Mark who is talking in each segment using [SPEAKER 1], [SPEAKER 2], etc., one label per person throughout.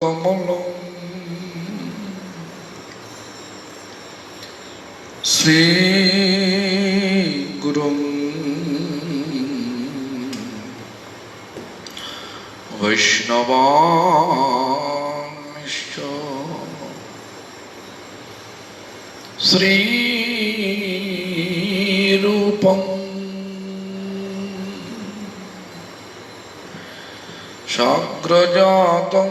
[SPEAKER 1] कमलं श्रीगुरुं वैष्णवांश्च श्रीरूपं शाग्रजातं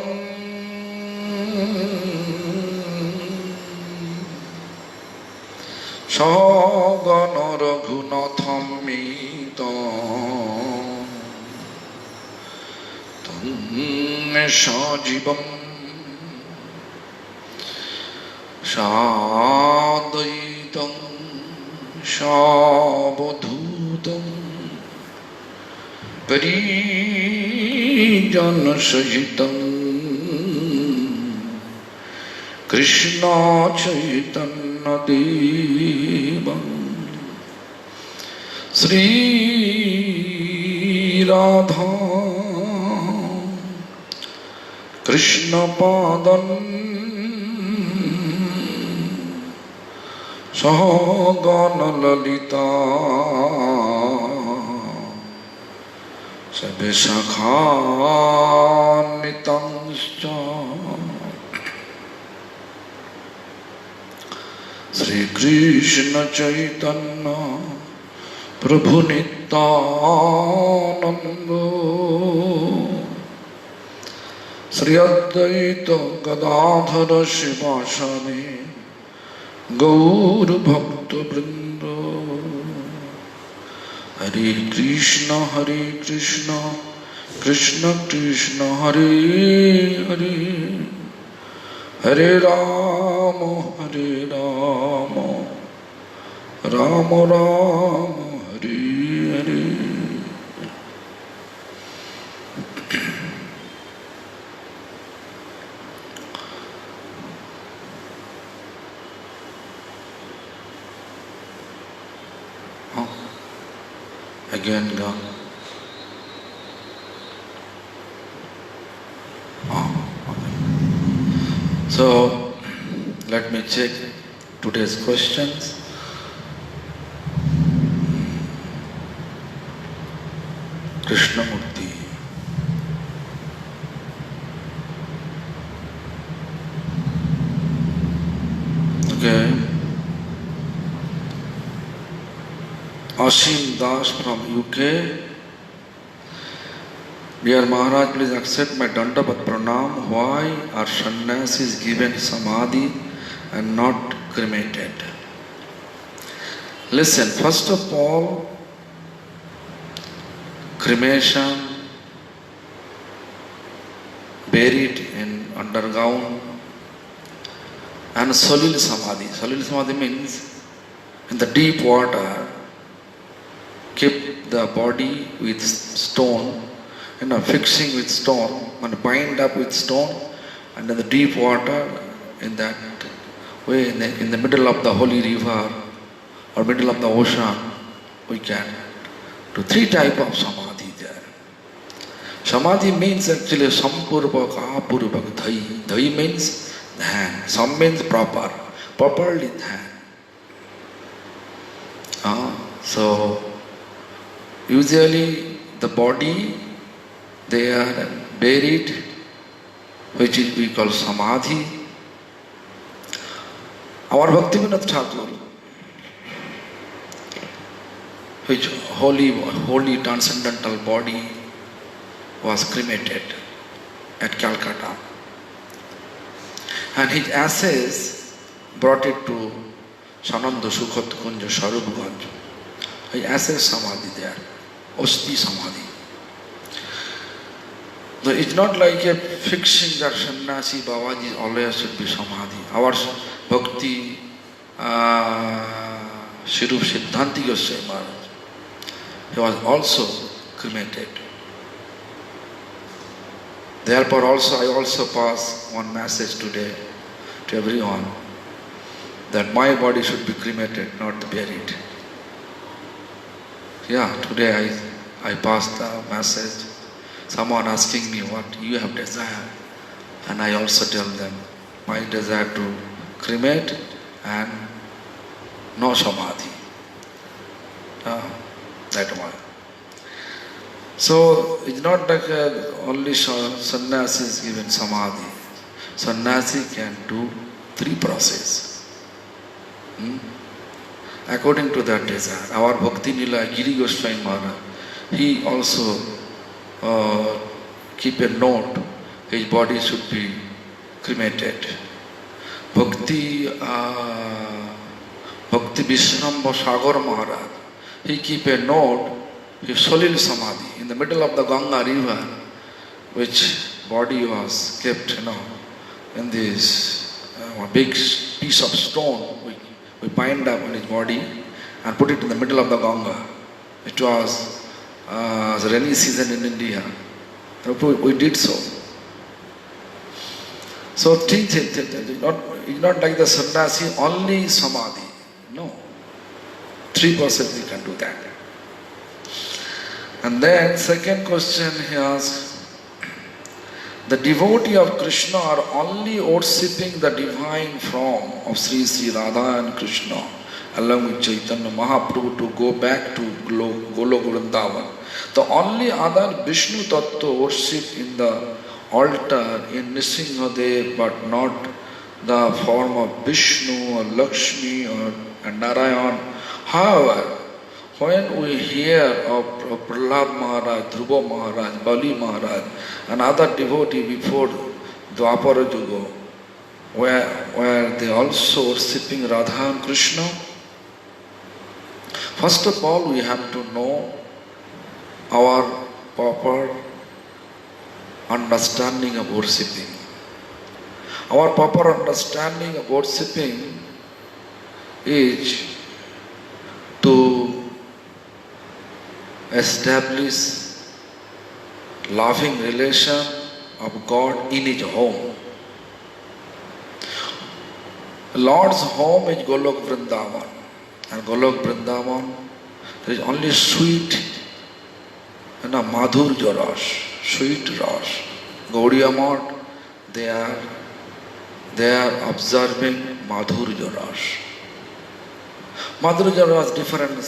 [SPEAKER 1] सगण रघुनाथान्वितं तं सजीवं साद्वैतं सावधूतं परिजनसहितं कृष्ण चैतन्यदेवं श्री राधा कृष्णपादं सहगण ललिता सविशखान्वितंश्च श्री कृष्ण चैतन्य प्रभु नित्यानंद श्री अद्वैत गदाधर शिवासादि गौर भक्त वृंद हरे Krishna Krishna Krishna Hare Hare Hare Ram Ram Ram Hare Hare. Again go. So let me check today's questions. Krishnamurti. Okay. Ashim Das from UK. Dear Maharaj, please accept my Dandavat Pranam. Why are sannyasis given samadhi and not cremated? Listen, first of all, cremation, buried in underground, and Salil Samadhi. Salil Samadhi means in the deep water, keep the body with stone, fixing with stone, and bind up with stone, and in the deep water, in that way, in the middle of the holy river or middle of the ocean, we can do three types of samadhi there. Samadhi means actually sampurvak, apurvak, dhai. Dhai means dhyan. Sam means properly dhyan. So usually the body, they are buried, which we call samadhi. Our Bhaktivinoda Thakur, which holy transcendental body was cremated at Calcutta, and his ashes brought it to Sananda Sukhat Kunja Swarupganj. His ashes samadhi there, Osti samadhi. So it's not like a fixing that sannyasi Babaji always should be samadhi. Our bhakti, Shirup Siddhanti Goswami Maharaj, he was also cremated. Therefore also I also pass one message today to everyone that my body should be cremated, not buried. Yeah, today I passed the message. Someone asking me what you have desired. And I also tell them my desire to cremate and no samadhi. That one. So it's not like only sannyasi is given samadhi. Sannyasi can do 3 processes. According to that desire. Our Bhakti Nila Giri Goswami Maharaj, he also keep a note, his body should be cremated. Bhakti Vishrambha Sagar Maharaj, he keep a note, his Solil Samadhi, in the middle of the Ganga river, which body was kept, in this big piece of stone, we bind up on his body and put it in the middle of the Ganga. It was the rainy season in India. We did so. So it's not like the sannyasi only samadhi. No. 3% we can do that. And then second question he asks, the devotee of Krishna are only worshipping the divine form of Sri Radha and Krishna along with Chaitanya Mahaprabhu to go back to Golok Vrindavan. The only other Vishnu Tattva worship in the altar in Nrsimhadev, but not the form of Vishnu or Lakshmi or Narayan. However, when we hear of Prahlad Maharaj, Dhruva Maharaj, Bali Maharaj, and other devotee before Dwapara Yuga, where they also worshipping Radha and Krishna, first of all we have to know our proper understanding of worshipping. Our proper understanding of worshipping is to establish loving relation of God in His home. Lord's home is Golok Vrindavan, and Golok Vrindavan there is only sweet and a madhurya ras, sweet ras. Gaudiya Math, they are observing madhurya ras. Madhurya ras different,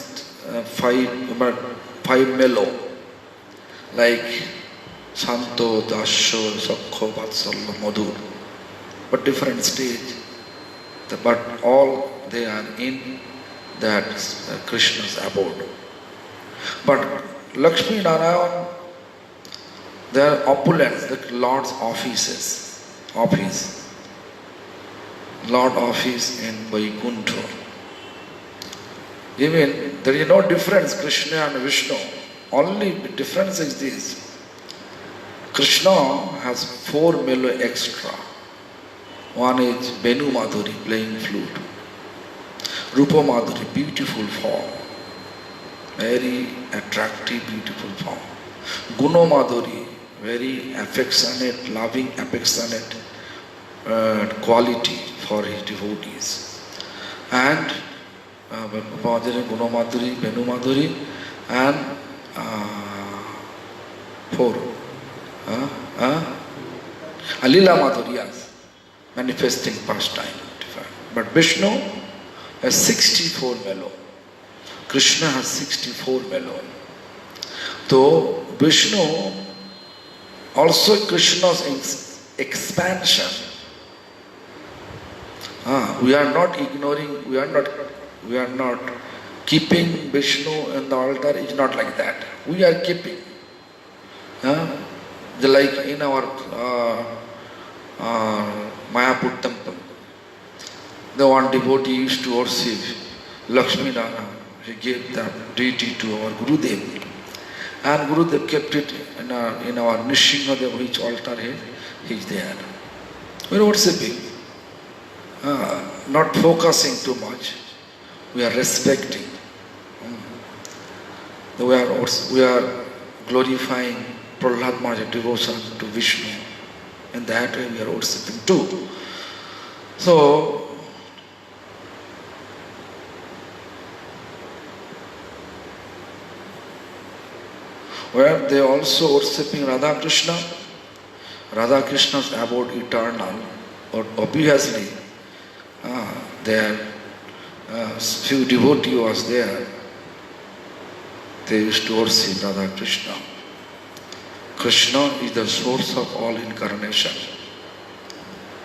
[SPEAKER 1] five mellow, like Santo, Dasho, Sakho, Vatsalya, Madhur, but different stage. But all they are in that Krishna's abode. But Lakshmi Narayan, they are opulent, the Lord's office, Lord office in Vaikuntha. Even there is no difference, Krishna and Vishnu. Only difference is this. Krishna has 4 mellow extra. One is Venu Madhuri, playing flute. Rupa Madhuri, beautiful form. Very attractive, beautiful form. Guna Madhuri, very affectionate, loving, affectionate quality for his devotees. And Guna Madhuri, Venu Madhuri, and 4. Alila Madhuri, yes. Manifesting pastime. But Vishnu has 64 mellow. Krishna has 64 mellow. So Vishnu, also Krishna's expansion. We are not ignoring, we are not keeping Vishnu in the altar. It's not like that. We are keeping. Like in our Mayapur temple, the one devotee used to worship Lakshmi Narayana. He gave that deity to our Gurudev. And Gurudev kept it in our Nrsimhadev, which altar he is there. We are worshipping. Not focusing too much. We are respecting. We are glorifying Prahlad Maharaj's devotion to Vishnu. In that way we are worshipping too. So, where they also worshipping Radha Krishna, Radha Krishna's abode eternal, but obviously there few devotees was there. They used to worship Radha Krishna. Krishna is the source of all incarnation.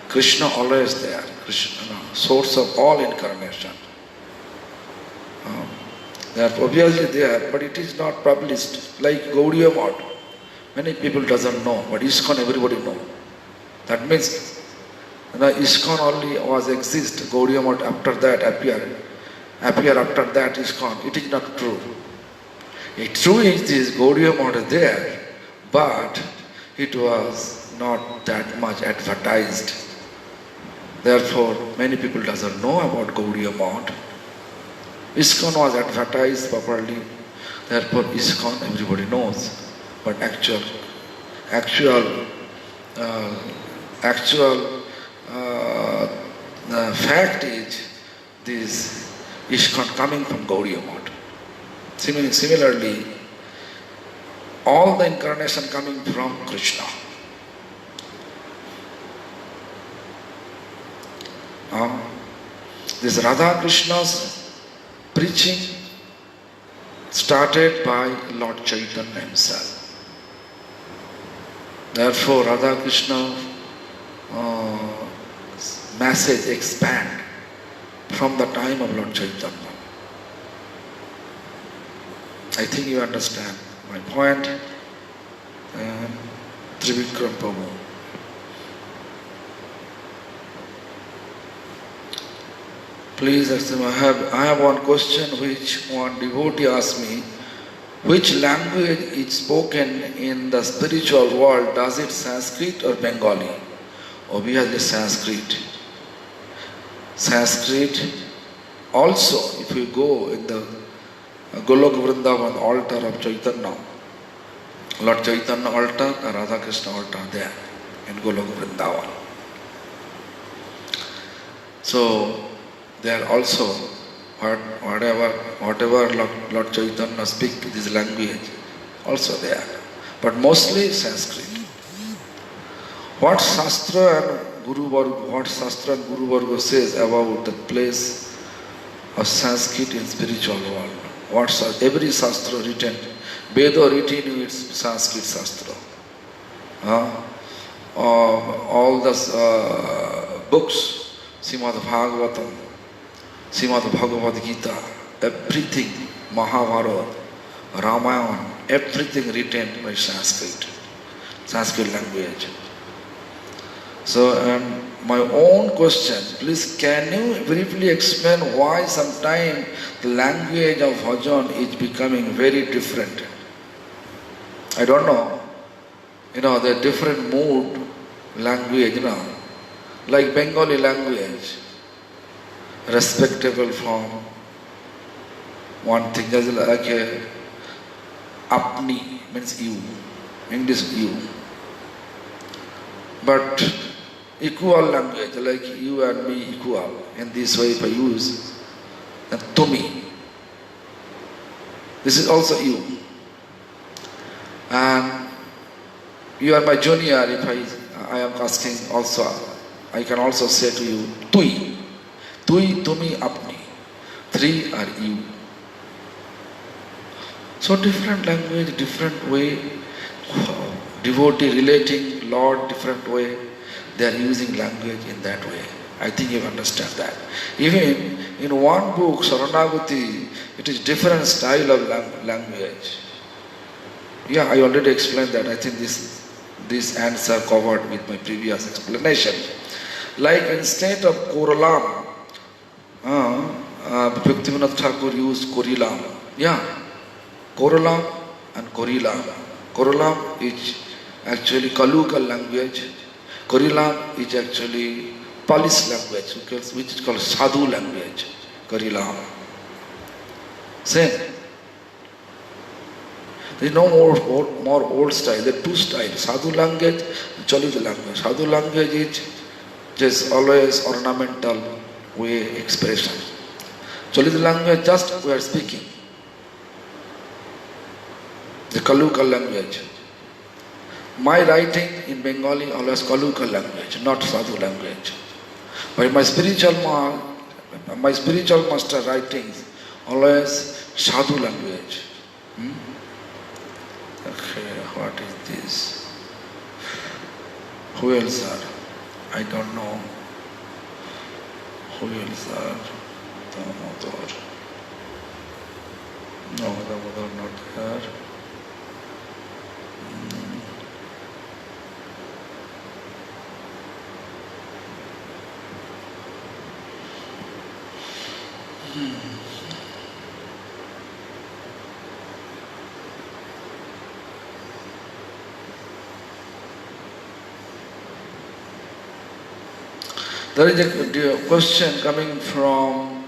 [SPEAKER 1] Krishna always there. Krishna, source of all incarnation. They are obviously there, but it is not published. Like Gaudiya Math, many people doesn't know, but ISKCON everybody know. That means ISKCON only was exist. Gaudiya Math after that appear after that ISKCON. It is not true. It true is this Gaudiya Math there, but it was not that much advertised. Therefore, many people doesn't know about Gaudiya Math. ISKCON was advertised properly, therefore ISKCON everybody knows. But actual fact is this ISKCON coming from Gaudiya Math. Similarly, all the incarnation coming from Krishna. This Radha Krishna's preaching started by Lord Chaitanya himself. Therefore, Radha Krishna's message expand from the time of Lord Chaitanya. I think you understand my point. Trivikram Prabhu. Please, I have one question which one devotee asked me. Which language is spoken in the spiritual world? Does it Sanskrit or Bengali? Obviously Sanskrit. Sanskrit also, if you go in the Golok Vrindavan altar of Chaitanya, Lord Chaitanya altar and Radha Krishna altar there in Golok Vrindavan. So there also whatever Lord Chaitanya speak this language also there, but mostly Sanskrit. What Shastra and Guru Varga says about the place of Sanskrit in spiritual world? Every Shastra written, Veda written in its Sanskrit Shastra. All the books, Srimad Bhagavatam, Srimad Bhagavad Gita, everything, Mahabharata, Ramayana, everything written by Sanskrit language. So, my own question, please can you briefly explain why sometimes the language of bhajan is becoming very different? I don't know. The different mood language, like Bengali language, respectable from one thing, just like apni means you, English you. But equal language, like you and me equal. In this way, if I use, then to me. This is also you. And you are my junior, if I am asking also, I can also say to you, tui. Tui, tumi, apni. Three are you. So different language, different way, devotee relating Lord different way, they are using language in that way. I think you understand that. Even in one book, Saranagati, it is different style of language. Yeah, I already explained that. I think this answer covered with my previous explanation. Like instead of Koralam, Bhaktivinoda Thakur used Korilam. Yeah, Koralam and Korilam. Koralam is actually Kalukal language. Korilam is actually Polish language, which is called Sadhu language. Korilam. Same. There is no more old style. There are two styles. Sadhu language and Chalita language. Sadhu language is just always ornamental way expression. Chalita language just we are speaking. The Kalukal language. My writing in Bengali always Kaluka language, not Sadhu language. But my spiritual master writings always Sadhu language. Okay, what is this? Who else are? I don't know. Who else are? Damodar. No, Damodar not there. There is a question coming from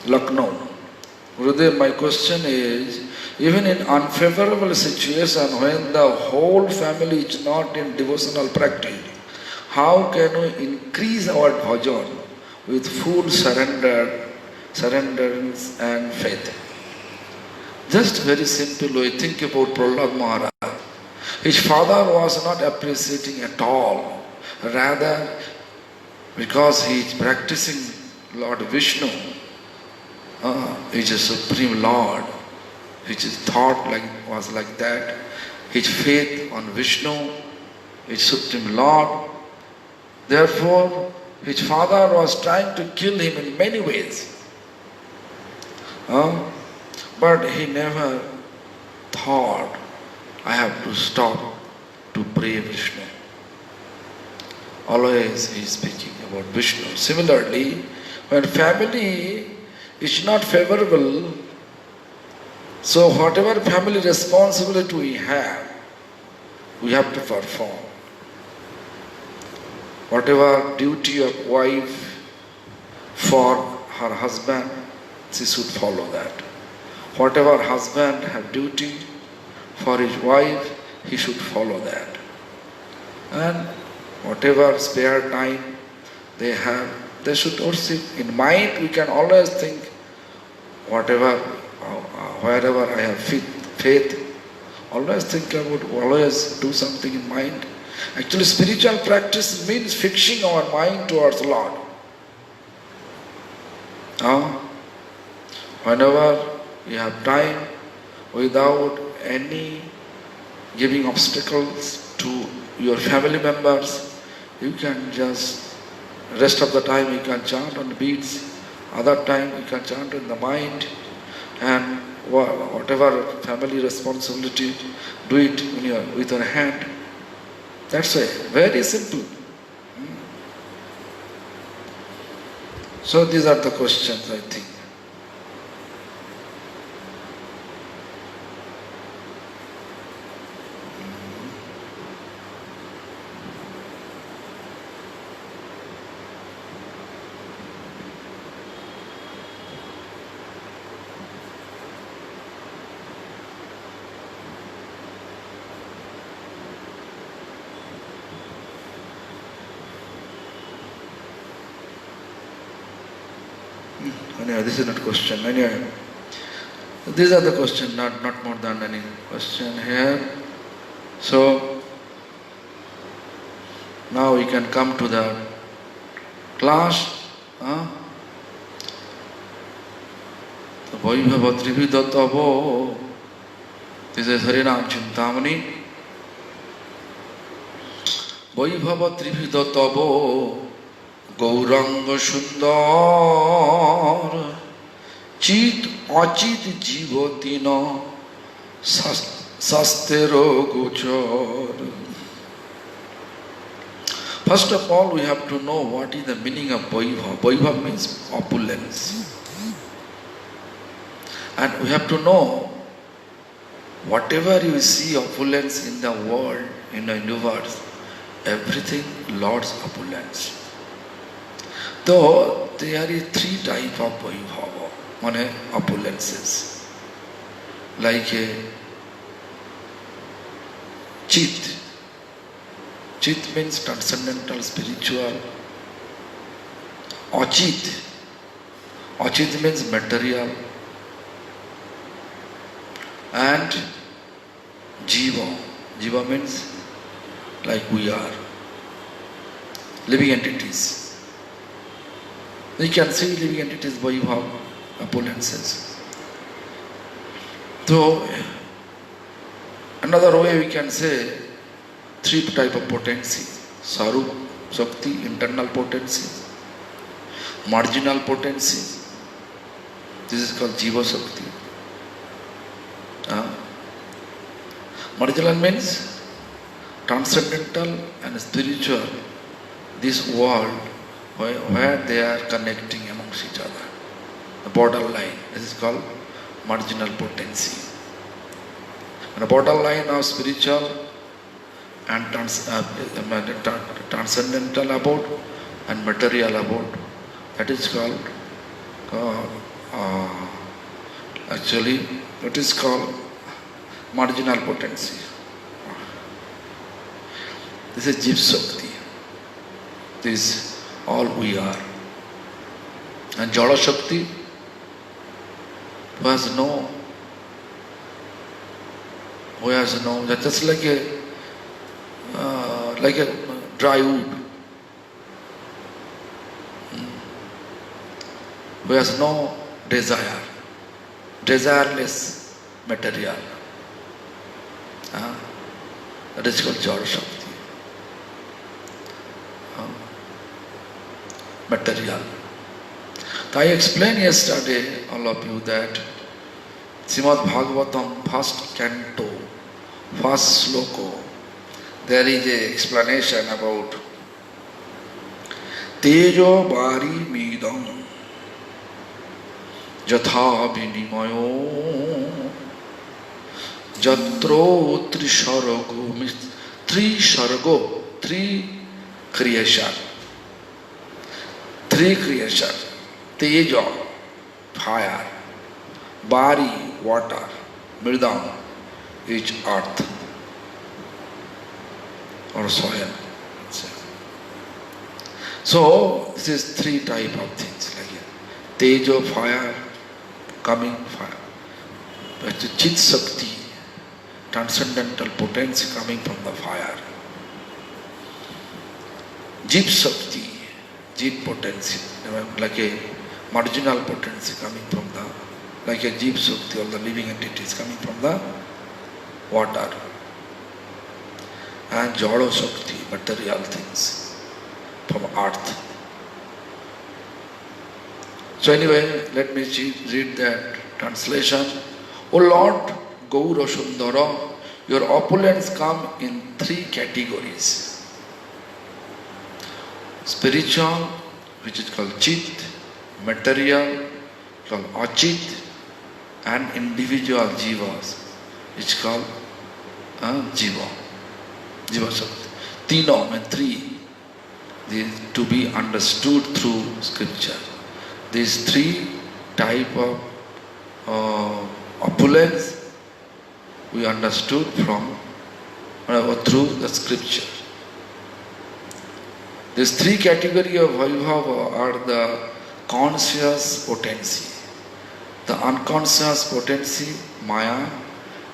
[SPEAKER 1] Lucknow. Gurudev, my question is, even in unfavorable situation when the whole family is not in devotional practice, how can we increase our bhajan with full surrenderance and faith? Just very simple way, think about Prahlad Maharaj. His father was not appreciating at all. Rather, because he is practicing Lord Vishnu, is a supreme Lord. His thought was like that. His faith on Vishnu is supreme Lord. Therefore, his father was trying to kill him in many ways. But he never thought, I have to stop to pray Vishnu. Always he is speaking about Vishnu. Similarly, when family is not favorable, so whatever family responsibility we have to perform. Whatever duty of wife for her husband, she should follow that. Whatever husband have duty for his wife, he should follow that. And whatever spare time they have, they should also, in mind we can always think, wherever I have faith, always think about, always do something in mind. Actually, spiritual practice means fixing our mind towards Lord. Whenever you have time, without any giving obstacles to your family members, you can just, rest of the time you can chant on the beats, other time you can chant in the mind, and whatever family responsibility, do it with your hand. That's why, very simple. So these are the questions, I think. Anyway, this is not question. Anyway, these are the questions, not more than any question here. So, now we can come to the class. Vaibhava Trividha Tavo. This is Harinam Chintamani. Vaibhava Trividha Tavo. Gauranga Sundar Chit Achit Jivatina Sastero Gochar. First of all, we have to know what is the meaning of Vaibhava. Vaibhava means opulence. And we have to know whatever you see opulence in the world, in the universe, everything Lord's opulence. Though there are three types of Vaibhava. One is opulences. Like a Chit. Chit means transcendental, spiritual. Achit. Achit means material. And Jiva. Jiva means like we are, living entities. You can see living entities by you have opulences. So, another way we can say three type of potency: Sarup, Shakti, internal potency, marginal potency. This is called Jiva Shakti. Marginal means transcendental and spiritual, this world where they are connecting amongst each other. The borderline, this is called marginal potency. And the borderline of spiritual and transcendental abode and material abode, that is called actually it is called marginal potency. This is Jiva Shakti. This is all we are. And Jala Shakti, who has no, just like a dry wood, who has no desire, desireless material. That is called Jala Shakti. Material. I explained yesterday, all of you, that Srimad Bhagavatam, first canto, first sloko, there is an explanation about Tejo Bari Midam Jatha Vinimayo Jatro Trishargo, means three creation. Three creation: Teja, fire; Bari, water; Mridam, is earth or soil. So this is three type of things like Teja, fire, coming fire. But Chit Shakti, transcendental potency coming from the fire. Jiva Shakti, Jiva potency, like a marginal potency coming from the, like a Jiva Shakti, or the living entities coming from the water. And Jala Shakti, material things from earth. So anyway, let me read that translation. O Lord Gaura Sundara, your opulence come in three categories. Spiritual, which is called Chit; material, called Achit; and individual Jivas, which is called Jiva. Jiva Shakti. Tino, and three, these to be understood through scripture. These three type of opulence we understood from through the scripture. These three categories of Vaibhava are the conscious potency, the unconscious potency, Maya,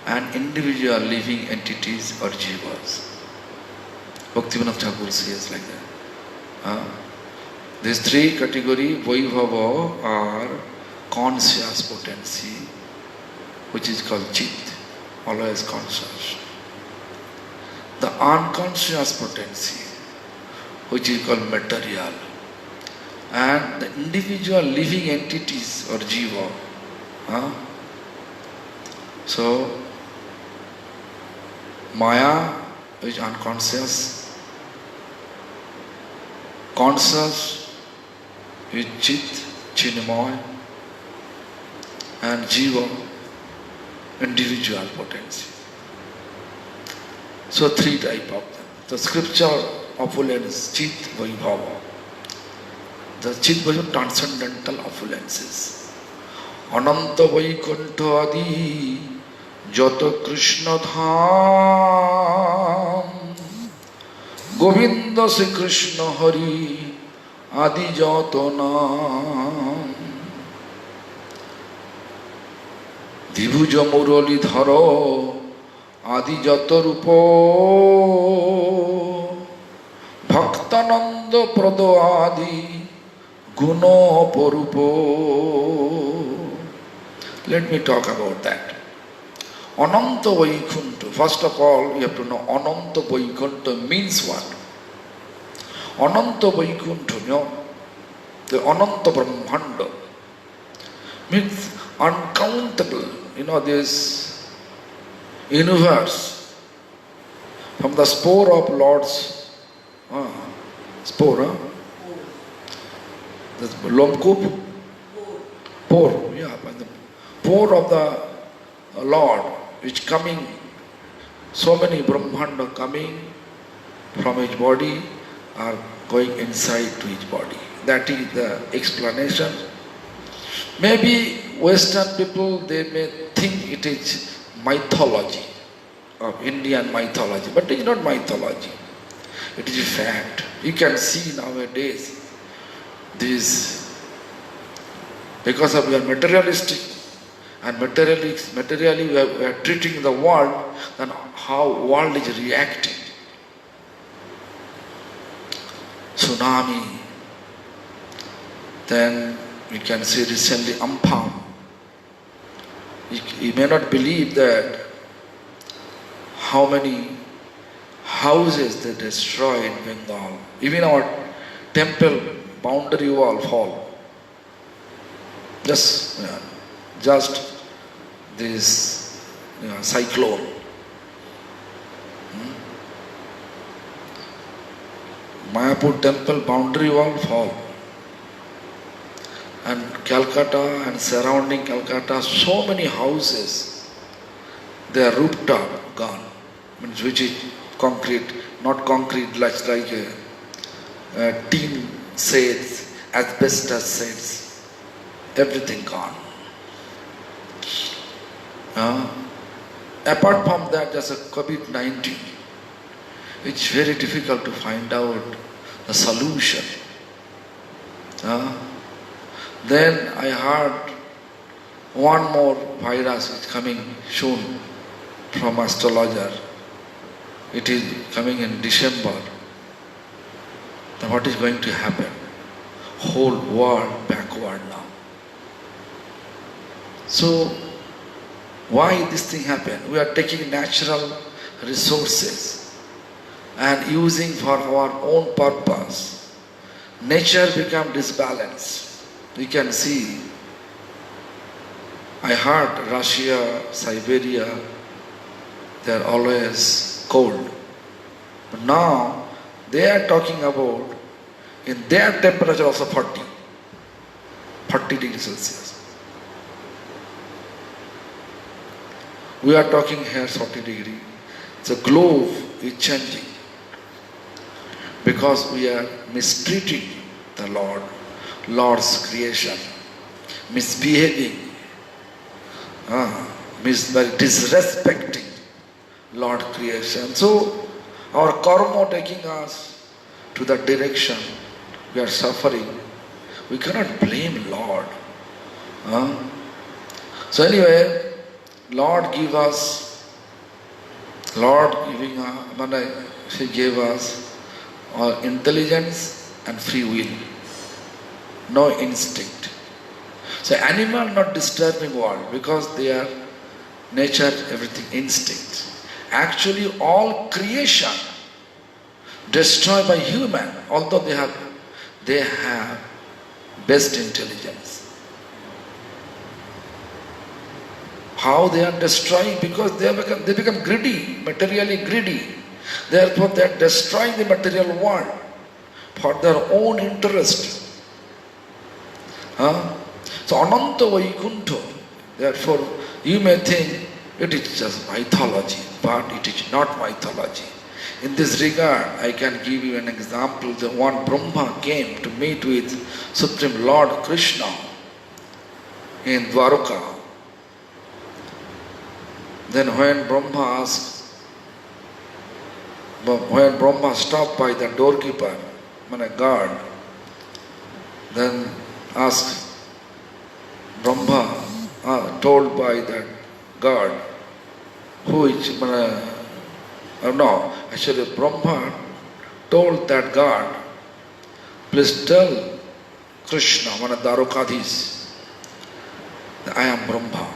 [SPEAKER 1] and individual living entities or Jivas. Bhaktivinoda Thakur says like that. These three categories, Vaibhava, are conscious potency, which is called Chit, always conscious. The unconscious potency, which is called material, and the individual living entities or Jiva. So, Maya is unconscious, conscious is Chit, Chinmaya, and Jiva, individual potency. So three type of them. The scripture opulence, Chit, Vaibhava. The Chit Vaibhava, transcendental opulences. Ananta Vaikuntha Adi Jata Krishna Dham Govinda Se Krishna Hari Adi Jata Nam Dibhuja Murali Dharo আদি যত রূপ ভক্তানন্দ প্রদ আদি গুণ অপরূপ. Let me talk about that. Ananta Vaikuntha. First of all, you have to know Ananta Vaikuntha means what? Ananta Vaikuntha, you know, the Ananta Brahmanda means uncountable. You know, this universe from the spore of Lord's spore, this Lomkup, pore, yeah, the pore of the Lord, which coming, so many Brahmanda coming from his body are going inside to his body. That is the explanation. Maybe Western people, they may think it is mythology of Indian mythology, but it is not mythology. It is a fact. You can see nowadays this, because of your materialistic and materially we are treating the world, then how world is reacting. Tsunami, then we can see recently Amphan. You may not believe that how many houses they destroy in Bengal. Even our temple boundary wall fall. Just this cyclone. Mayapur temple boundary wall fall. And Calcutta and surrounding Calcutta, so many houses, they are rooftop gone. Means which is concrete, not concrete like a tin sheds, asbestos sheds, everything gone. Apart from that, just a COVID-19, it's very difficult to find out the solution. Then I heard one more virus is coming soon from astrologer. It is coming in December. Then what is going to happen? Whole world backward now. So why this thing happen? We are taking natural resources and using for our own purpose. Nature become disbalanced. You can see, I heard Russia, Siberia, they are always cold. But now they are talking about in their temperature also 40 degrees Celsius. We are talking here 40 degrees. The globe is changing because we are mistreating the Lord's creation, misbehaving, disrespecting Lord creation. So our karma taking us to that direction. We are suffering. We cannot blame Lord. So anyway, Lord giving He gave us intelligence and free will. No instinct. So animal not disturbing world because they are nature, everything instinct. Actually all creation destroyed by human, although they have best intelligence. How they are destroying? Because they become greedy, materially greedy. Therefore they are destroying the material world for their own interest. So Ananta Vaikuntha, therefore you may think it is just mythology, but it is not mythology. In this regard, I can give you an example. The one Brahma came to meet with Supreme Lord Krishna in Dwarka. Then when Brahma stopped by the doorkeeper, guard, then asked Brahma, told by that guard, who is, no, actually Brahma told that God, please tell Krishna, Dwarkadhish, that I am Brahma.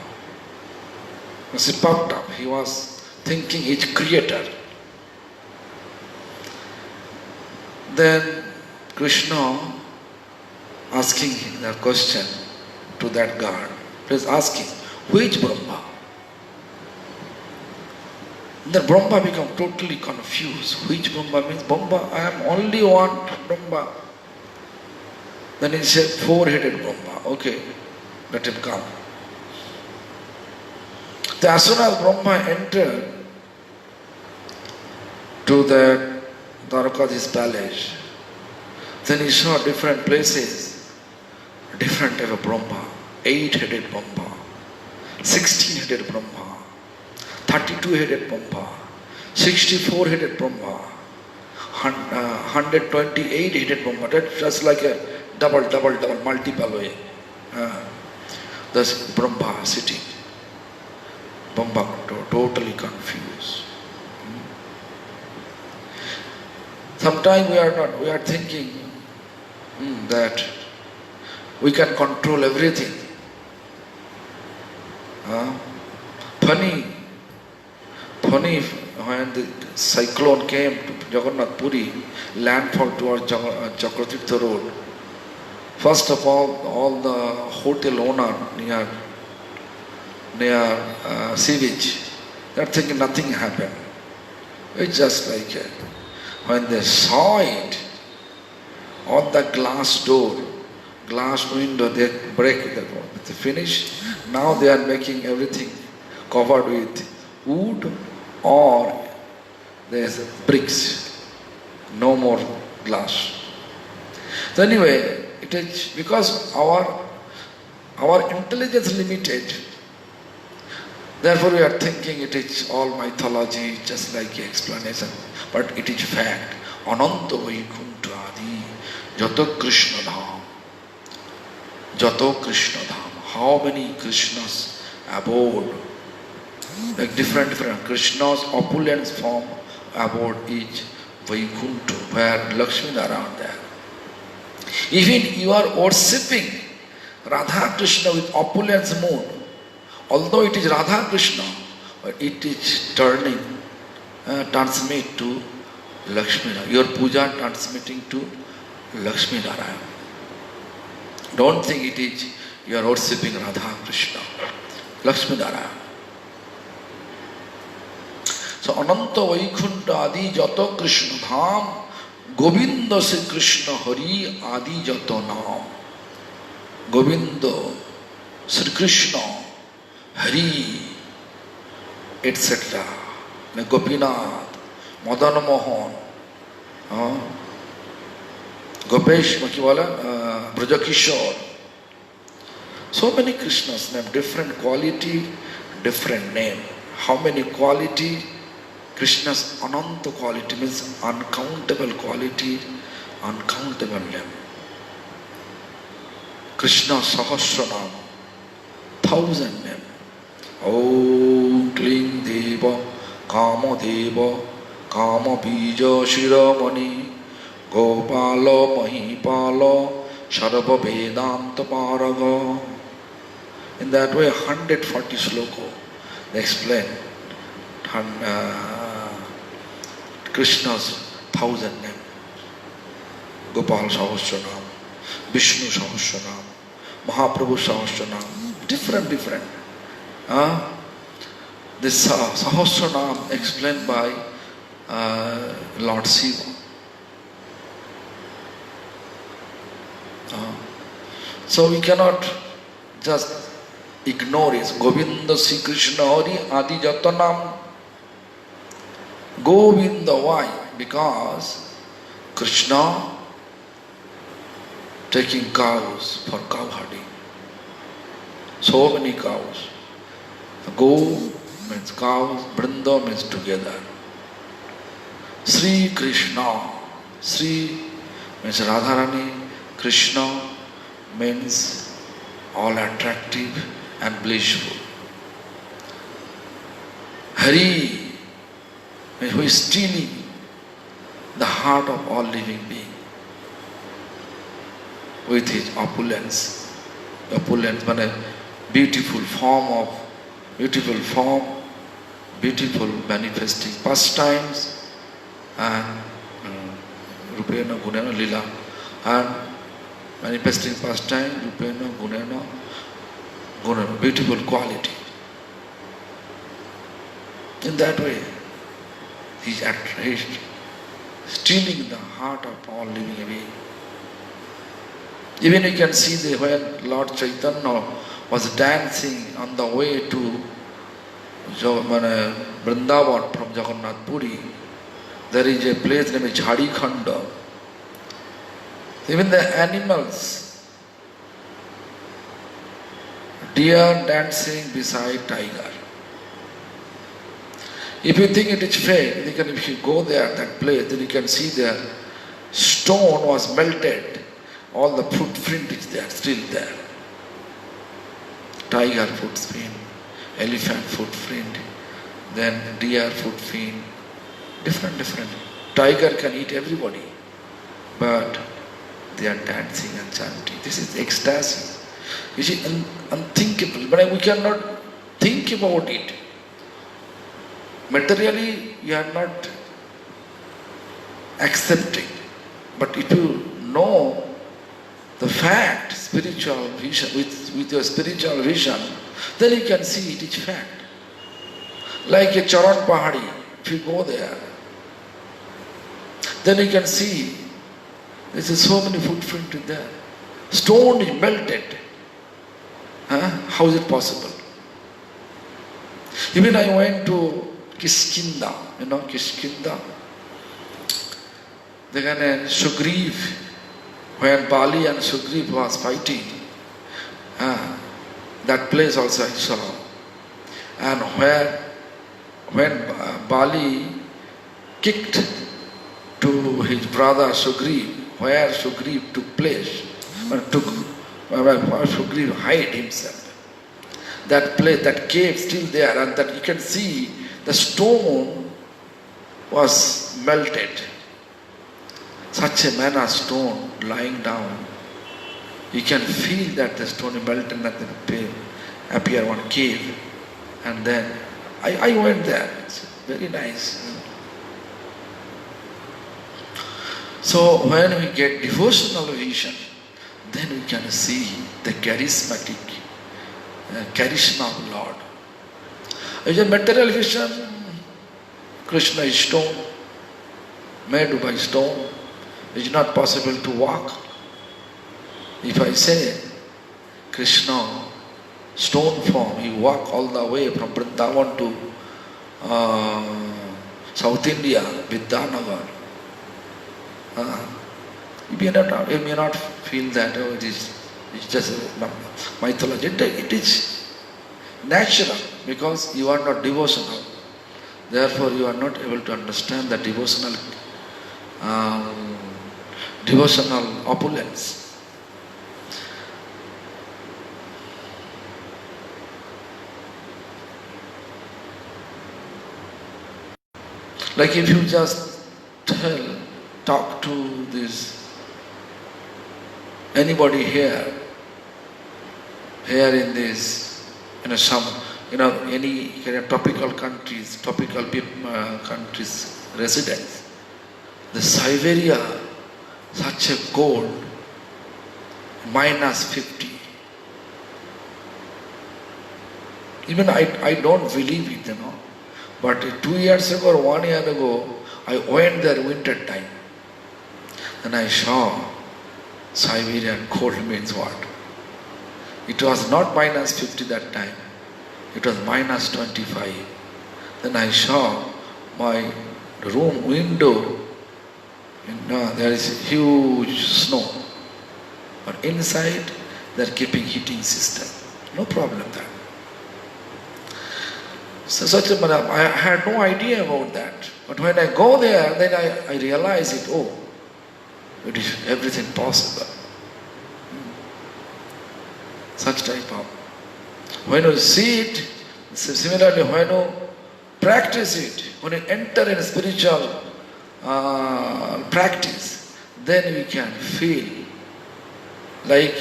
[SPEAKER 1] He puffed up. He was thinking he is creator. Then Krishna asking the question to that God, please ask him, who is Brahma? Then Brahma become totally confused. Which Brahma means? Brahma, I am only one Brahma. Then he said, four-headed Brahma. Okay, let him come. Then as soon as Brahma entered to the Dwarkadhi's palace, then he saw different places, different type of Brahma, 8-headed Brahma, 16-headed Brahma, 32-headed Brahma, 64-headed Brahma, 128-headed Brahma. That's just like a double, multiple way. Thus Brahma sitting. Brahma totally confused. Sometimes we are thinking that we can control everything. Funny, when the cyclone came to Jagannath Puri, landfall towards Chakratirtha Road, first of all the hotel owner near sea beach, they are thinking nothing happened. It's just like when they saw it, on the glass door, glass window, they break the door. They finish. Now they are making everything covered with wood or there's bricks. No more glass. So anyway, it is because our intelligence limited. Therefore we are thinking it is all mythology, just like explanation. But it is fact. Ananta Vaikuntha Adi Jato Krishna Dham. Jato Krishna Dham. How many Krishnas abode? Like different Krishna's opulent form abode is Vaikuntha, where Lakshmi are around there. Even you are worshipping Radha Krishna with opulence mood. Although it is Radha Krishna, but it is transmit to Lakshmi. Your puja transmitting to Lakshmi Narayana. Don't think it is you are worshipping Radha Krishna. Lakshmi Narayana. So Ananta Vaikuntha Adi Jato Krishna Dham Govinda Se Krishna Hari Adi Jato Naam. Govinda Sri Krishna Hari etc. Gopinath, Madan Mohan, Gopesh, Brajakishore. So many Krishnas name, different quality, different name. How many quality? Krishna's Ananta quality means uncountable quality, uncountable name. Krishna Sahasranam, 1,000 name. Om Kling Deva, Kama Deva, Kama Bija Shiramani, Gopala Mahipala, Sharabha Vedanta Paraga. In that way, 140 sloka they explain Krishna's 1,000 name. Gopal Sahasranam, Vishnu Sahasranam, Mahaprabhu Sahasranam, different. This Sahasranam explained by Lord Shiva. So we cannot just ignore it. Govinda Sri Krishna Hari Adi Jatanam. Govinda, why? Because Krishna taking cows for cow herding. So many cows. Go means cows, Brinda means together. Sri Krishna, Sri means Radharani, Krishna means all attractive and blissful. Hari, who is stealing the heart of all living beings with his opulence, but beautiful form, beautiful manifesting pastimes, and Rupena Gunena Lila, and manifesting pastime, Rupena Gunena, beautiful quality. In that way, he is stealing the heart of all living beings. Even you can see when Lord Chaitanya was dancing on the way to Vrindavan from Jagannath Puri, there is a place named Jharikhanda. Even the animals, deer dancing beside tiger. If you think it is fake, if you go there, that place, then you can see there, stone was melted. All the footprint is there, still there. Tiger footprint, elephant footprint, then deer footprint, different. Tiger can eat everybody, but they are dancing and chanting. This is ecstasy. You see, unthinkable, but we cannot think about it. Materially, you are not accepting. But if you know the fact, spiritual vision, with your spiritual vision, then you can see it is fact. Like a Charan Pahadi, if you go there, then you can see there is so many footprints in there. Stone is melted. How is it possible? Even I went to Kiskinda, Kiskinda. Then Sugriv, when Bali and Sugriv was fighting, that place also I saw. And when Bali kicked to his brother Sugriv, where Sugriv took place, where Sugriv hid himself. That place, that cave still there, and that you can see the stone was melted. Such a manna stone lying down. You can feel that the stone is melted and then appear one cave. And then I went there. It's very nice. So when we get devotional vision, then we can see the charismatic charisma of Lord. If a material vision, Krishna is stone, made by stone. It is not possible to walk. If I say Krishna, stone form, he walk all the way from Vrindavan to South India, Vidyanagar. You may not feel that it's just mythology. It is natural because you are not devotional. Therefore, you are not able to understand the devotional opulence. Like if you just talk to anybody here in this, any kind of tropical countries residents, the Siberia, such a cold, -50. Even I don't believe it, But 2 years ago or 1 year ago, I went there winter time. And I saw Siberian cold means what? It was not -50 that time. It was -25. Then I saw my room window, there is huge snow. But inside, they are keeping heating system. No problem there. So I had no idea about that. But when I go there, then I realize it. Oh, it is everything possible. Such type of. When you see it, similarly when you practice it, when you enter in spiritual practice, then we can feel like,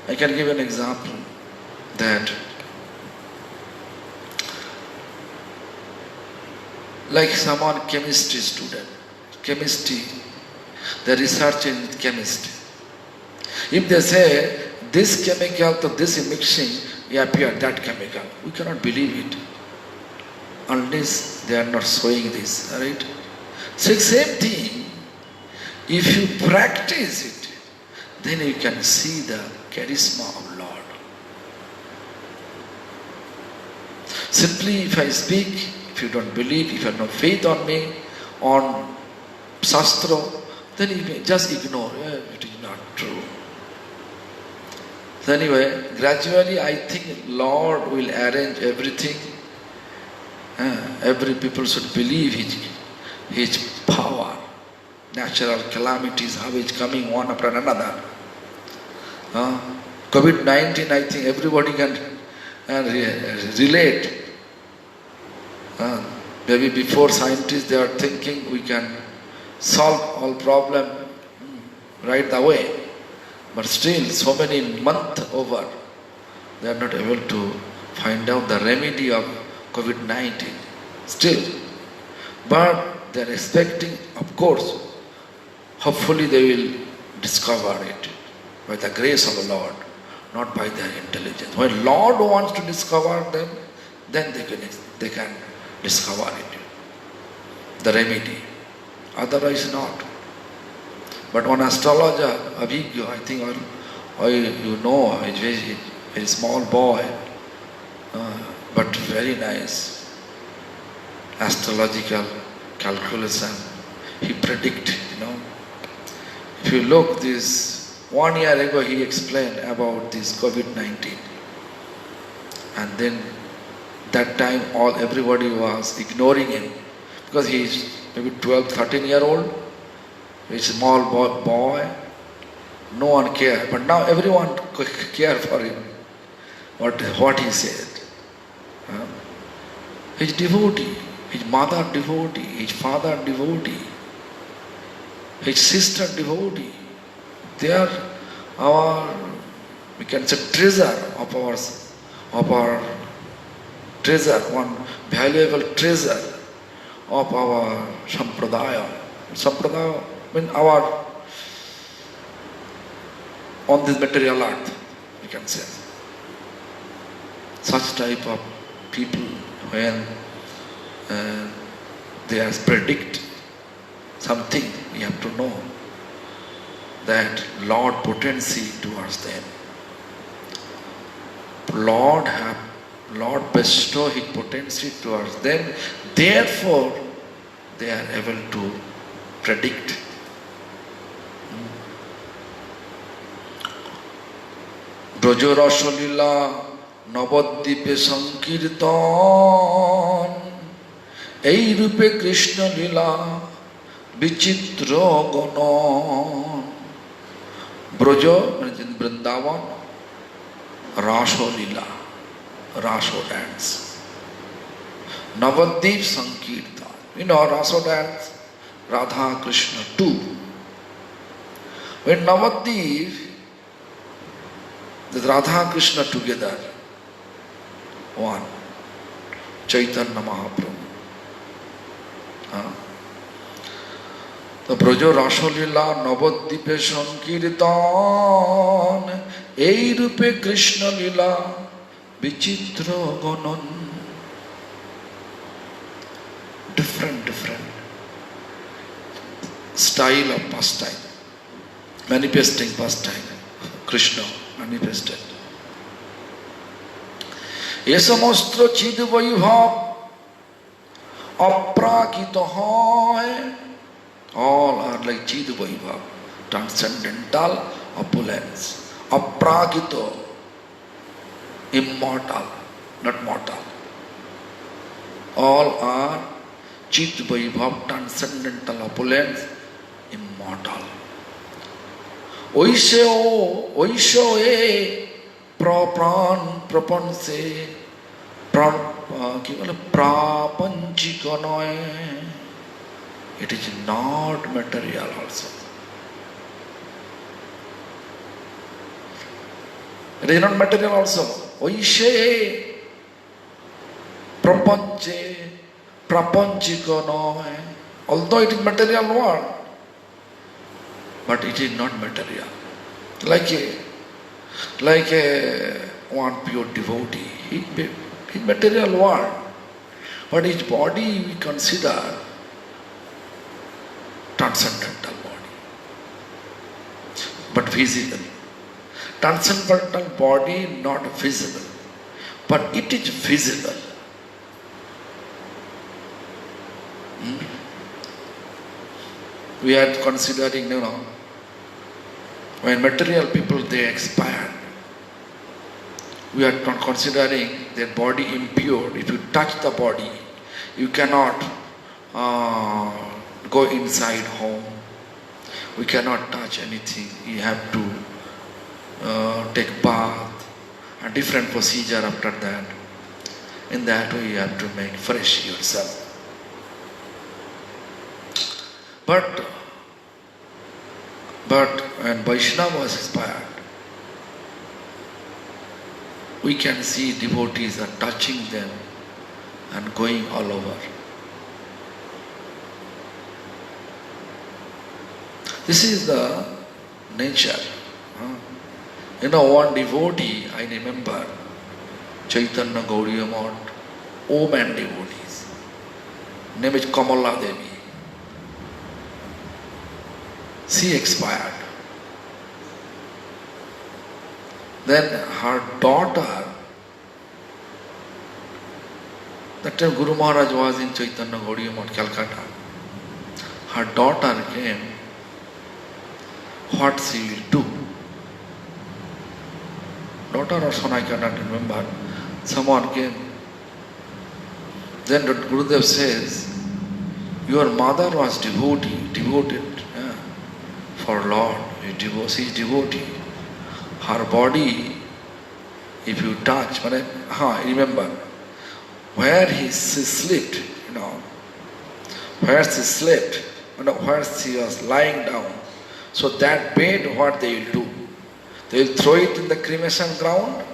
[SPEAKER 1] I can give an example that like someone chemistry student, chemistry, the research in chemistry. If they say this chemical to this mixing appear that chemical, we cannot believe it unless they are not showing this, right? So same thing, if you practice it, then you can see the charisma of Lord. Simply if I speak, if you don't believe, if you have no faith on me, on Shastra, then you may just ignore, it is not true. So anyway, gradually I think Lord will arrange everything. Every people should believe His power. Natural calamities, how it's coming one after another. COVID-19, I think everybody can relate. Maybe before scientists, they are thinking we can solve all problem right away. But still, so many months over, they are not able to find out the remedy of COVID-19. Still. But they are expecting, of course, hopefully they will discover it by the grace of the Lord, not by their intelligence. When Lord wants to discover them, then they can discover it, the remedy. Otherwise not. But one astrologer, Abhigya, I think you know, he's a very small boy, but very nice. Astrological calculation, he predict, If you look this, 1 year ago he explained about this COVID-19. And then that time everybody was ignoring him because he is maybe 12, 13-year-old. He's a small boy. No one cared. But now everyone cares for him. What he said. His devotee, his mother devotee, his father devotee, his sister devotee. They are our, we can say, treasure of our treasure, one valuable treasure of our sampradaya. Sampradaya means our, on this material earth, we can say. Such type of people, when they predict something, we have to know that Lord potency towards them. Lord bestow His potency towards them, therefore they are able to predict. Braj রসলীলা নবদ্বীপে সংকীর্তন এই রূপে কৃষ্ণ লীলা বিচিত্র গণন। ব্রজ মানে Vrindavan, raslila, Raso dance. Navadvip Sankirtan. Raso dance, Radha Krishna too. When Navadvip, the Radha Krishna together, one, Chaitanya Mahaprabhu. The Braja Rasolila Navadvipe Sankirtan, ei rupe Krishna lila Vichitra Ganan. Different style of pastime, manifesting pastime, Krishna manifested. ये समस्त चिद वैभव अपराकित है. All are like चिद वैभव, transcendental opulence. अपराकित, immortal, not mortal. All are Chit Vaibhav, transcendental opulence, immortal. Oisho e pran prapanse কি বলে প্রাপঞ্চিক নয়, it is not material also. It is not material also. ওইসে প্রপঞ্চে প্রাপঞ্চিক নয়, although it is material word, but it is not material. Like a one pure devotee, he material world, but his body we consider transcendental body, but visible. Transcendental body not visible, but it is visible. We are considering, when material people they expire, we are not considering their body impure. If you touch the body, you cannot go inside home. We cannot touch anything. You have to take bath, a different procedure after that. In that way you have to make fresh yourself. But when Vaishnava was inspired, we can see devotees are touching them and going all over. This is the nature. One devotee, I remember, Chaitanya Gauriya Math, woman devotees, name is Kamala Devi. She expired. Then her daughter, that time Guru Maharaj was in Chaitanya Gauriya Math, Calcutta. Her daughter came, what she will do? Daughter or son, I cannot remember. Someone came. Then Gurudev says, your mother was devoted for Lord. She is devotee. Her body, if you touch, remember, where she slept, where she slept, where she was lying down. So that bed, what they will do? They will throw it in the cremation ground.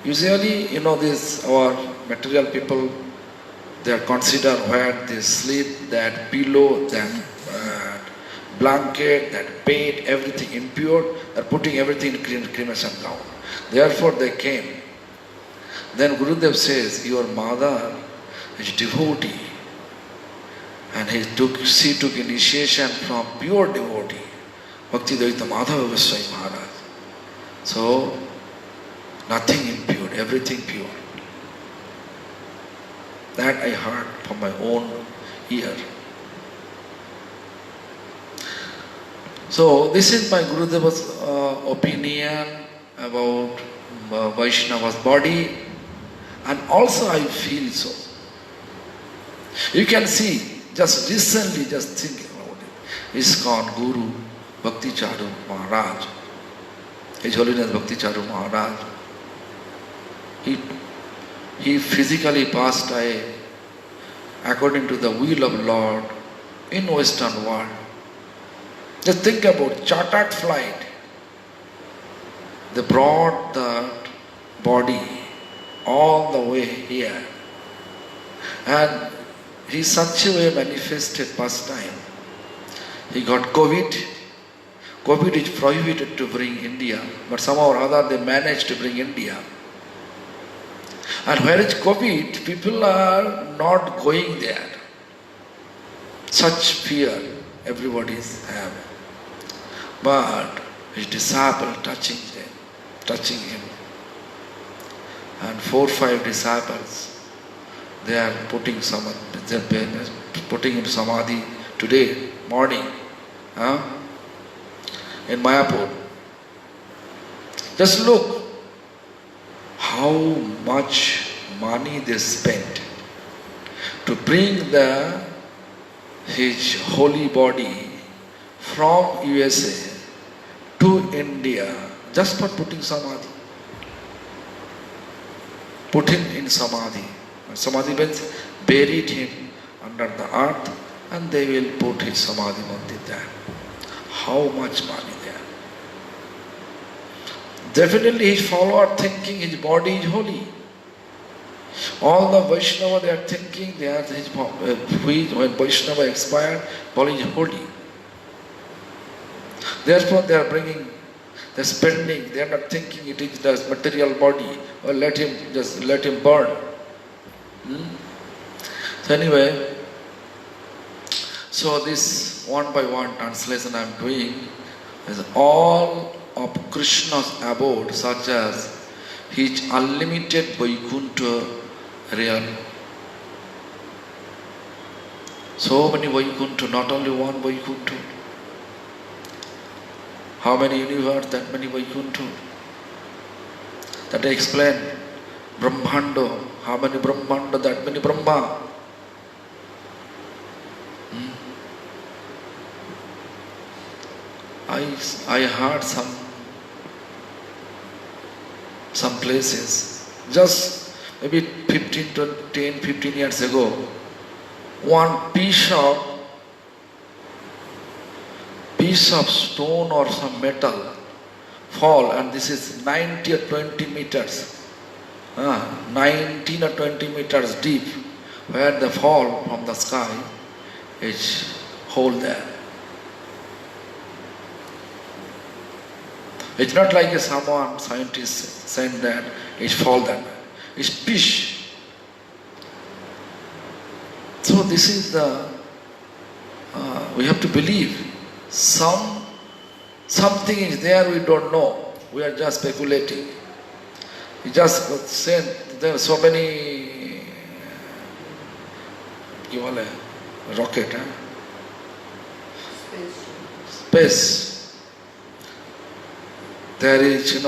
[SPEAKER 1] Usually, this our material people, they are consider where they sleep, that pillow, that blanket, that bed, everything impure, they are putting everything in cremation ground. Therefore they came. Then Gurudev says, your mother is devotee, and she took initiation from pure devotee, Bhaktivedanta Madhava Goswami Maharaj. So, nothing impure, everything pure. That I heard from my own ear. So, this is my Gurudeva's opinion about Vaishnava's body, and also I feel so. You can see, just recently, just thinking about it, ISKCON Guru Bhakti Charu Maharaj, His Holiness Bhakti Charu Maharaj, he physically passed away according to the will of Lord in Western world. Just think about chartered flight. They brought that body all the way here, and he such a way manifested past time. He got COVID. COVID is prohibited to bring India, but somehow or other they managed to bring India. And where is COVID, people are not going there. Such fear everybody have. But his disciple touching him. And 4 or 5 disciples, they are putting in samadhi today morning. In Mayapur. Just look how much money they spent to bring his holy body from USA to India just for putting samadhi. Put him in samadhi. Samadhi means buried him under the earth and they will put his Samadhi Mandir there. How much money there? Definitely his follower thinking his body is holy. All the Vaishnava they are thinking they are his when Vaishnava expired, body is holy. Therefore they are bringing, they are spending, they are not thinking it is the material body or let him burn. So anyway, so this one by one translation I am doing is all of Krishna's abode, such as his unlimited Vaikuntha realm. So many Vaikuntha, not only one Vaikuntha. How many universe, that many Vaikuntha. That I explain. Brahmanda, how many Brahmanda, that many Brahma. I heard some places, just maybe 15 years ago, one piece of stone or some metal fall, and this is 90 or 20 meters, 19 or 20 meters deep, where the fall from the sky is hole there. It's not like someone scientist said that it's fall that way. It's fish. So this is the, we have to believe. Something is there we don't know. We are just speculating. We just said there are so many, rocket, space. There is,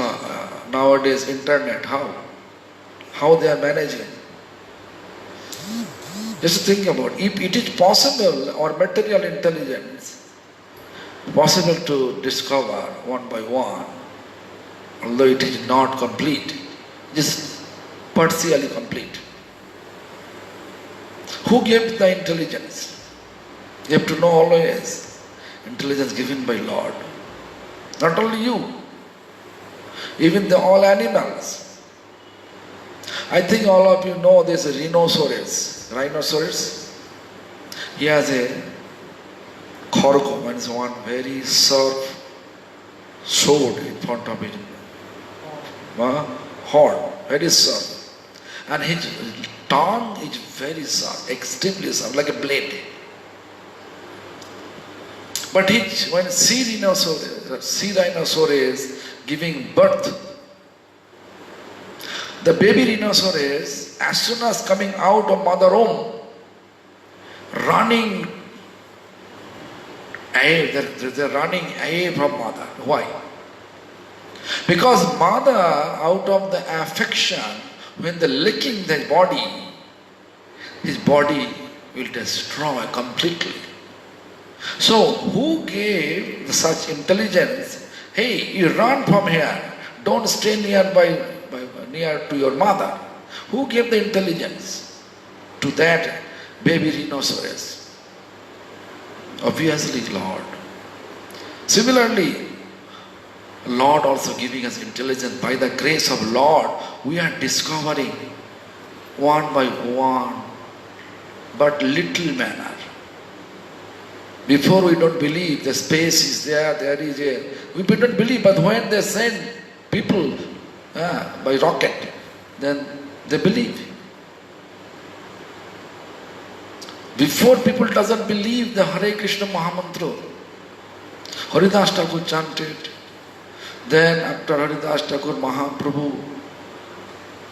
[SPEAKER 1] nowadays internet. How they are managing? Just think about it. If it is possible, or material intelligence, possible to discover one by one, although it is not complete, just partially complete. Who gave the intelligence? You have to know always. Intelligence given by Lord. Not only you. Even all animals. I think all of you know this rhinoceros. Rhinoceros. He has a khargo, means one very sharp sword in front of his horn, very sharp. And his tongue is very sharp, extremely sharp, like a blade. But when sea rhinoceros giving birth, the baby rhinoceros, as soon as coming out of mother womb, running away, they're running away from mother. Why? Because mother, out of the affection, when they're licking his body will destroy completely. So, who gave such intelligence? Hey, you run from here. Don't stay near to your mother. Who gave the intelligence to that baby rhinoceros? Obviously, Lord. Similarly, Lord also giving us intelligence. By the grace of Lord, we are discovering one by one, but little manner. Before we don't believe the space is there, we don't believe, but when they send people by rocket, then they believe. Before people doesn't believe the Hare Krishna Mahamantra, Haridas Thakur chanted. Then after Haridas Thakur, Mahaprabhu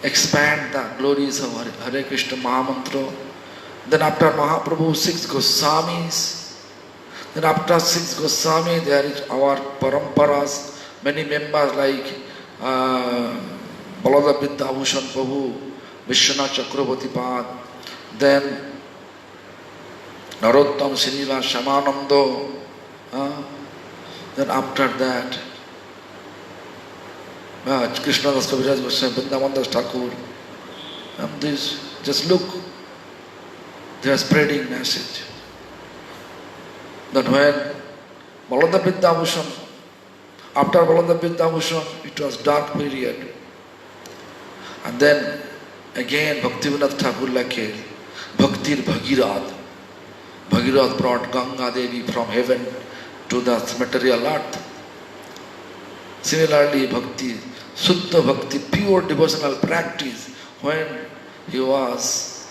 [SPEAKER 1] expand the glories of Hare Krishna Mahamantra. Then after Mahaprabhu, 6 Goswamis. Then after 6 Goswami, there is our paramparas, many members like Balada Vidyabhushan Prabhu, Vishwanath Chakravarti Pad, then Narottam Srinivas Shamananda, then after that, Krishna Das Kaviraj Goswami, Vrindavan Das Thakur, and this. Just look, they are spreading message. That when Balanda Vidyabhushan, after Balanda Vidyabhushan, it was dark period. And then again Bhaktivinoda Thakur like Bhaktir Bhagirath. Bhagirath brought Ganga Devi from heaven to the material earth. Similarly, Bhakti, Suddha Bhakti, pure devotional practice, when he was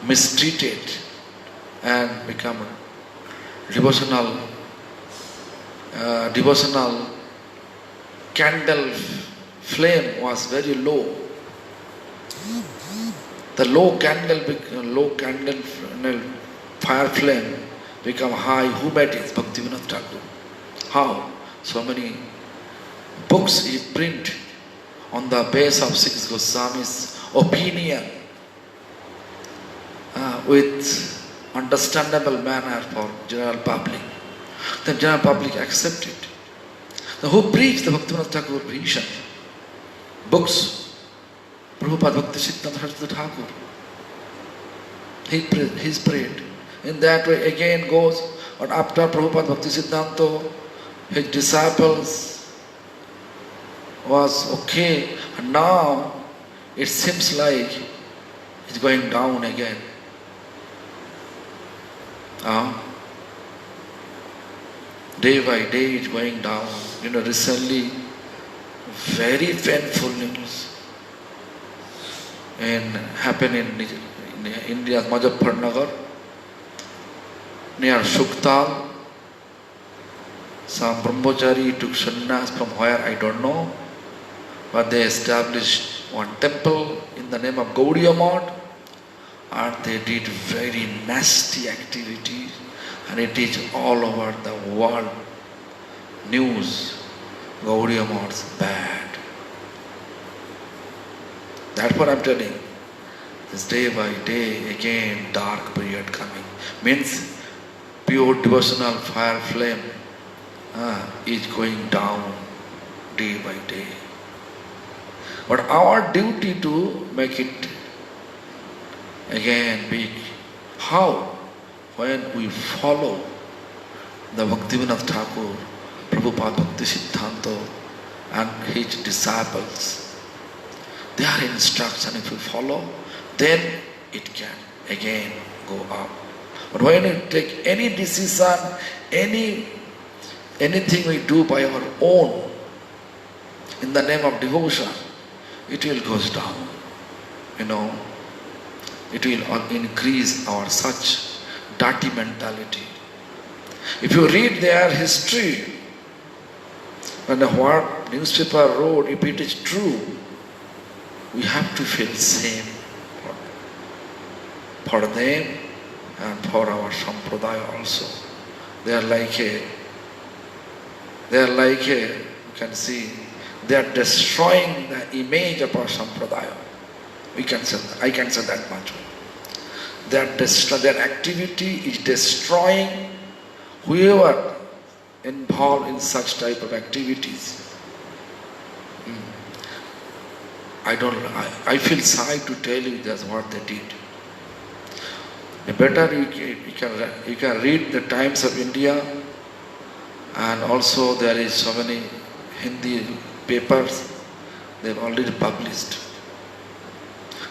[SPEAKER 1] mistreated and become devotional candle flame was very low. The low candle fire flame become high. Who made it? Bhaktivinoda Thakur. How? So many books he print on the base of six Goswami's opinion with understandable manner for general public. The general public accept it. Who preached the Bhaktivinoda Thakur vision? Books. Prabhupada Bhakti Siddhanta Saraswati Thakur. He prayed. In that way again goes, but after Prabhupada Bhakti Siddhanta, his disciples was okay, and now it seems like it's going down again. Day by day it's going down. Recently, very painful news happened in India's Muzaffarnagar, near Shuktal. Some brahmachari took sannyas from where I don't know, but they established one temple in the name of Gaudiya Math, and they did very nasty activities, and it is all over the world news. Gaudiya Math is bad. That's what I'm telling. This day by day again dark period coming. Means pure devotional fire flame is going down day by day. But our duty to make it again big. How? When we follow the Bhaktivinoda Thakur, Prabhupada Bhakti Siddhanta and his disciples. Their instruction, if we follow, then it can again go up. But when we take any decision, anything we do by our own, in the name of devotion, it will go down. It will increase our such dirty mentality. If you read their history, and what newspaper wrote, if it is true, we have to feel same for them and for our sampradaya also. They are like you can see, they are destroying the image of our sampradaya. I can say that much. Their activity is destroying whoever involved in such type of activities. I feel shy to tell you that's what they did. Better you can read the Times of India, and also there is so many Hindi papers they've already published.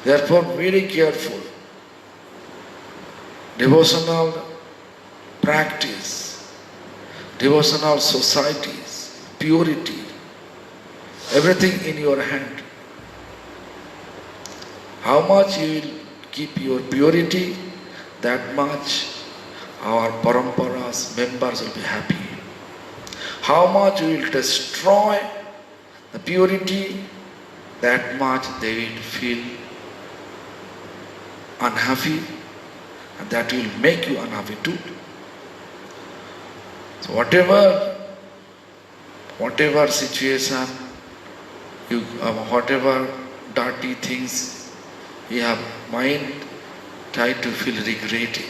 [SPEAKER 1] Therefore, very careful. Devotional practice, devotional societies, purity, everything in your hand. How much you will keep your purity, that much our paramparas members will be happy. How much you will destroy the purity, that much they will feel unhappy, and that will make you unhappy too. So whatever situation, whatever dirty things you have mind, try to feel regretting.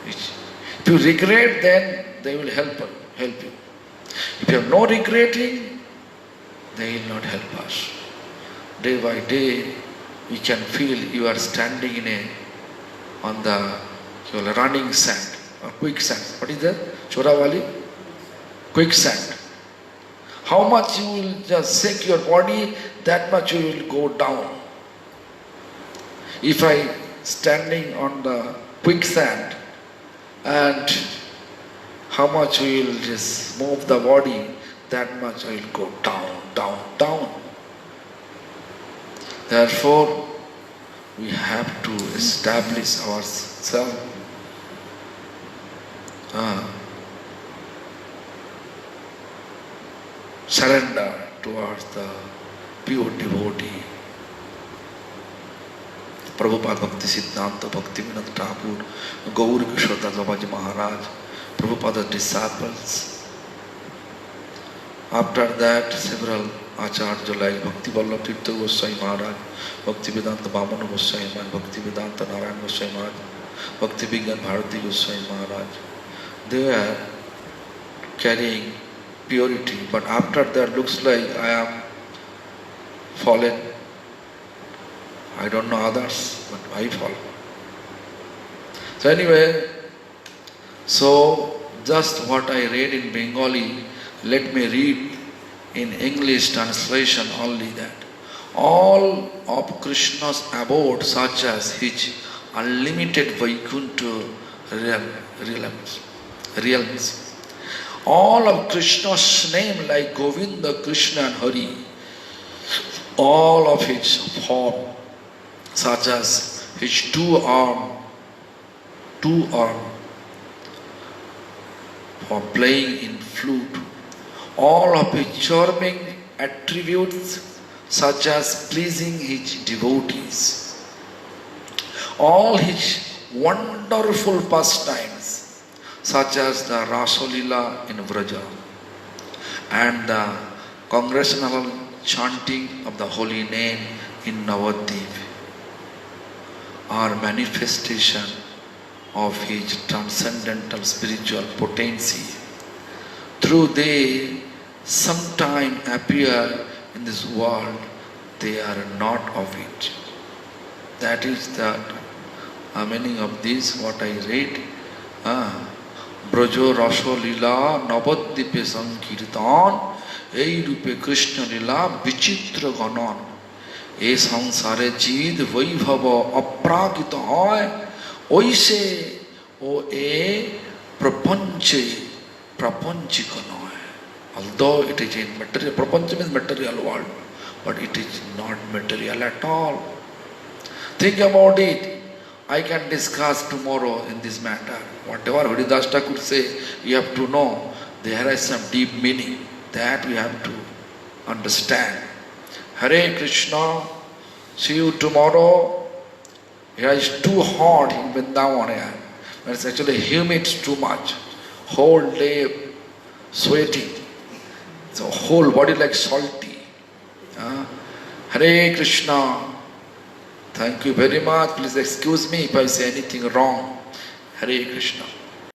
[SPEAKER 1] If you regret, then they will help you. If you have no regretting, they will not help us. Day by day, you can feel you are standing on the running sand, or quicksand. What is that? Chorawali? Quicksand. How much you will just shake your body, that much you will go down. If I standing on the quicksand, and how much we will just move the body, that much I will go down, down, down. Therefore, we have to establish ourselves. Surrender towards the pure devotee. Prabhupada Bhakti Siddhanta Bhaktivinoda Thakur, Gaur Kishore Das Babaji Maharaj, Prabhupada's disciples. After that, several Acharya like Bhakti Vallabh Tirtha Goswami Maharaj, Bhakti Vedanta Vamana Goswami Maharaj, Bhakti Vedanta Narayan Goswami Maharaj, Bhakti Vigyan Bharati Goswami Maharaj. They were carrying purity, but after that looks like I am fallen. I don't know others, but I fall. So anyway, so just what I read in Bengali, let me read in English translation only that. All of Krishna's abodes, such as his unlimited Vaikuntha realms, all of Krishna's name like Govinda, Krishna and Hari, all of his form, such as his two arm for playing in flute, all of his charming attributes, such as pleasing his devotees, all his wonderful pastimes, such as the Rasalila in Vraja, and the congregational chanting of the holy name in Navadvip, are manifestation of his transcendental spiritual potency. Through they sometime appear in this world, they are not of it. That is the meaning of this, what I read. Brajo Raso Lila Navadvipe Sankirtan, Ei Rupe Krishna Lila Vichitra Ganan. ए संसारे जीद वैभव अप्राकृत है ओइसे ओ ए प्रपंचिक नय. Although it is in material, prapancha means material world, but it is not material at all. Think about it. I can discuss tomorrow in this matter. Whatever Haridas Thakur say, you have to know there is some deep meaning that we have to understand. Hare Krishna, see you tomorrow. Here is too hot in Vrindavan. It's actually humid too much. Whole day sweating. So whole body like salty. Hare Krishna. Thank you very much. Please excuse me if I say anything wrong. Hare Krishna.